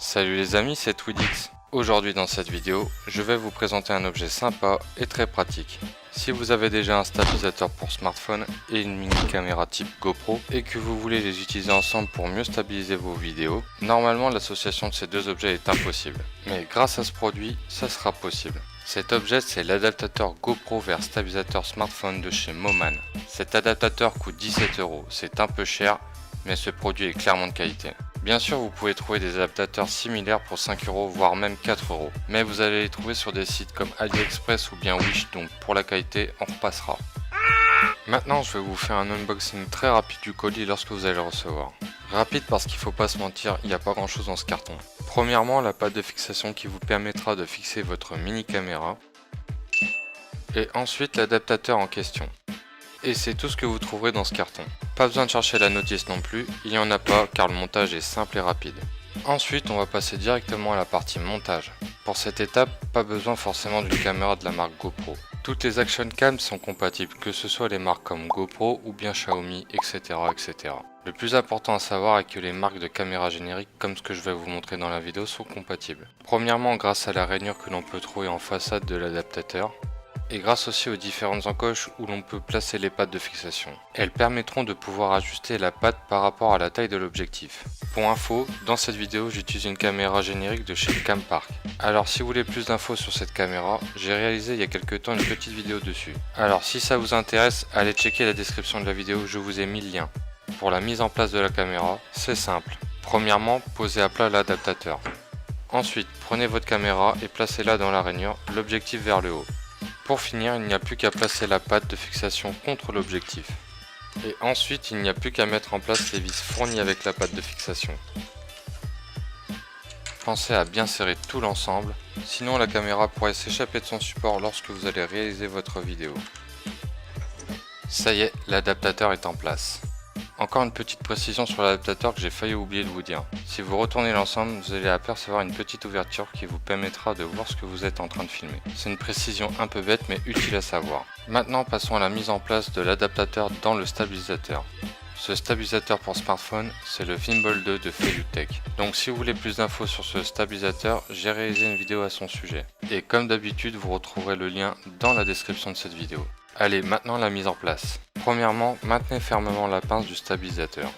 Salut les amis, c'est Twidix. Aujourd'hui dans cette vidéo, je vais vous présenter un objet sympa et très pratique. Si vous avez déjà un stabilisateur pour smartphone et une mini caméra type GoPro et que vous voulez les utiliser ensemble pour mieux stabiliser vos vidéos, normalement l'association de ces deux objets est impossible. Mais grâce à ce produit, ça sera possible. Cet objet, c'est l'adaptateur GoPro vers stabilisateur smartphone de chez Moman. Cet adaptateur coûte 17 €, c'est un peu cher, mais ce produit est clairement de qualité. Bien sûr, vous pouvez trouver des adaptateurs similaires pour 5 €, voire même 4 €, mais vous allez les trouver sur des sites comme AliExpress ou bien Wish, donc pour la qualité, on repassera. Maintenant, je vais vous faire un unboxing très rapide du colis lorsque vous allez le recevoir. Rapide parce qu'il faut pas se mentir, il n'y a pas grand chose dans ce carton. Premièrement, la patte de fixation qui vous permettra de fixer votre mini caméra. Et ensuite, l'adaptateur en question. Et c'est tout ce que vous trouverez dans ce carton. Pas besoin de chercher la notice non plus, il n'y en a pas car le montage est simple et rapide. Ensuite, on va passer directement à la partie montage. Pour cette étape, pas besoin forcément d'une caméra de la marque GoPro. Toutes les action cams sont compatibles, que ce soit les marques comme GoPro ou bien Xiaomi, etc. etc. Le plus important à savoir est que les marques de caméras génériques, comme ce que je vais vous montrer dans la vidéo, sont compatibles. Premièrement, grâce à la rainure que l'on peut trouver en façade de l'adaptateur, et grâce aussi aux différentes encoches où l'on peut placer les pattes de fixation. Elles permettront de pouvoir ajuster la patte par rapport à la taille de l'objectif. Pour info, dans cette vidéo j'utilise une caméra générique de chez Campark. Alors si vous voulez plus d'infos sur cette caméra, j'ai réalisé il y a quelques temps une petite vidéo dessus. Alors si ça vous intéresse, allez checker la description de la vidéo, je vous ai mis le lien. Pour la mise en place de la caméra, c'est simple. Premièrement, posez à plat l'adaptateur. Ensuite, prenez votre caméra et placez-la dans la rainure, l'objectif vers le haut. Pour finir, il n'y a plus qu'à placer la patte de fixation contre l'objectif. Et ensuite, il n'y a plus qu'à mettre en place les vis fournies avec la patte de fixation. Pensez à bien serrer tout l'ensemble, sinon la caméra pourrait s'échapper de son support lorsque vous allez réaliser votre vidéo. Ça y est, l'adaptateur est en place. Encore une petite précision sur l'adaptateur que j'ai failli oublier de vous dire. Si vous retournez l'ensemble, vous allez apercevoir une petite ouverture qui vous permettra de voir ce que vous êtes en train de filmer. C'est une précision un peu bête mais utile à savoir. Maintenant passons à la mise en place de l'adaptateur dans le stabilisateur. Ce stabilisateur pour smartphone, c'est le Vimbol 2 de Feilutech. Donc si vous voulez plus d'infos sur ce stabilisateur, j'ai réalisé une vidéo à son sujet. Et comme d'habitude, vous retrouverez le lien dans la description de cette vidéo. Allez, maintenant la mise en place. Premièrement, maintenez fermement la pince du stabilisateur.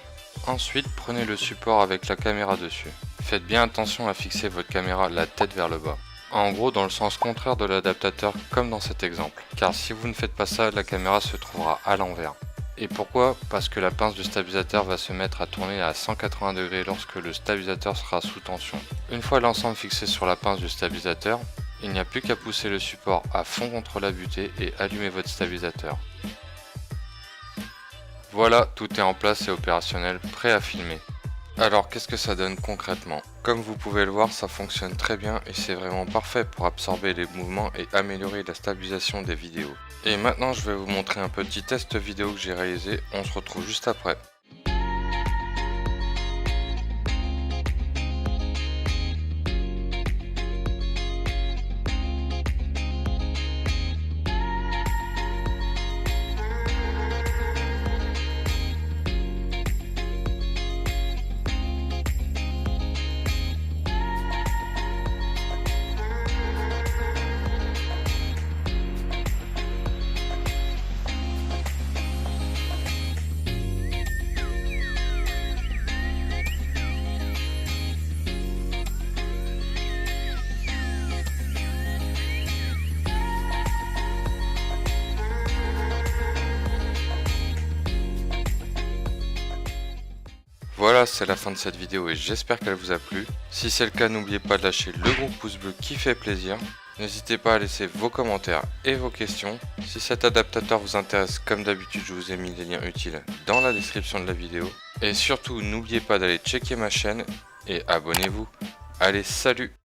Ensuite, prenez le support avec la caméra dessus. Faites bien attention à fixer votre caméra la tête vers le bas. En gros, dans le sens contraire de l'adaptateur, comme dans cet exemple. Car si vous ne faites pas ça, la caméra se trouvera à l'envers. Et pourquoi? Parce que la pince du stabilisateur va se mettre à tourner à 180 degrés lorsque le stabilisateur sera sous tension. Une fois l'ensemble fixé sur la pince du stabilisateur, il n'y a plus qu'à pousser le support à fond contre la butée et allumer votre stabilisateur. Voilà, tout est en place et opérationnel, prêt à filmer. Alors qu'est-ce que ça donne concrètement? Comme vous pouvez le voir, ça fonctionne très bien et c'est vraiment parfait pour absorber les mouvements et améliorer la stabilisation des vidéos. Et maintenant je vais vous montrer un petit test vidéo que j'ai réalisé, on se retrouve juste après. Voilà, c'est la fin de cette vidéo et j'espère qu'elle vous a plu. Si c'est le cas, n'oubliez pas de lâcher le gros pouce bleu qui fait plaisir. N'hésitez pas à laisser vos commentaires et vos questions. Si cet adaptateur vous intéresse, comme d'habitude, je vous ai mis les liens utiles dans la description de la vidéo. Et surtout, n'oubliez pas d'aller checker ma chaîne et abonnez-vous. Allez, salut!